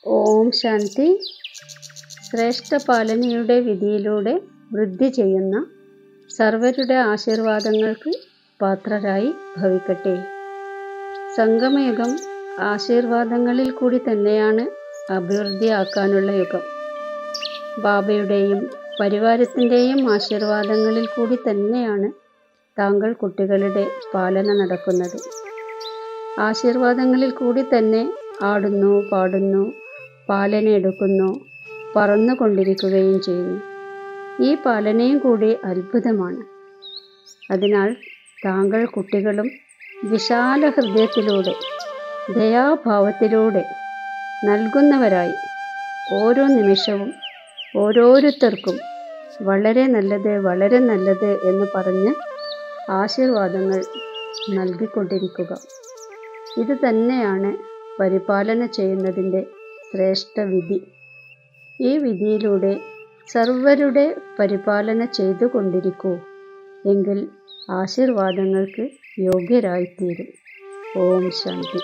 ഓം ശാന്തി. ശ്രേഷ്ഠ പാലനയുടെ വിധിയിലൂടെ വൃദ്ധി ചെയ്യുന്ന സർവരുടെ ആശീർവാദങ്ങൾക്ക് പാത്രരായി ഭവിക്കട്ടെ. സംഗമയുഗം ആശീർവാദങ്ങളിൽ കൂടി തന്നെയാണ് അഭിവൃദ്ധിയാക്കാനുള്ള യുഗം. ബാബയുടെയും പരിവാരത്തിൻ്റെയും ആശീർവാദങ്ങളിൽ കൂടി തന്നെയാണ് താങ്കൾ കുട്ടികളുടെ പാലന നടക്കുന്നത്. ആശീർവാദങ്ങളിൽ കൂടി തന്നെ ആടുന്നു, പാടുന്നു, പാലന എടുക്കുന്നു, പറന്നുകൊണ്ടിരിക്കുകയും ചെയ്യുന്നു. ഈ പാലനയും കൂടി അത്ഭുതമാണ്. അതിനാൽ താങ്കൾ കുട്ടികളും വിശാല ഹൃദയത്തിലൂടെ, ദയാഭാവത്തിലൂടെ നൽകുന്നവരായി ഓരോ നിമിഷവും ഓരോരുത്തർക്കും വളരെ നല്ലത്, വളരെ നല്ലത് എന്ന് പറഞ്ഞ് ആശീർവാദങ്ങൾ നൽകിക്കൊണ്ടിരിക്കുക. ഇത് തന്നെയാണ് പരിപാലന ചെയ്യുന്നതിൻ്റെ ശ്രേഷ്ഠ വിധി. ഈ വിധിയിലൂടെ സർവരുടെ പരിപാലന ചെയ്തുകൊണ്ടിരിക്കൂ. എങ്കിൽ ആശീർവാദങ്ങൾക്ക് യോഗ്യരായിത്തീരും. ഓം ശാന്തി.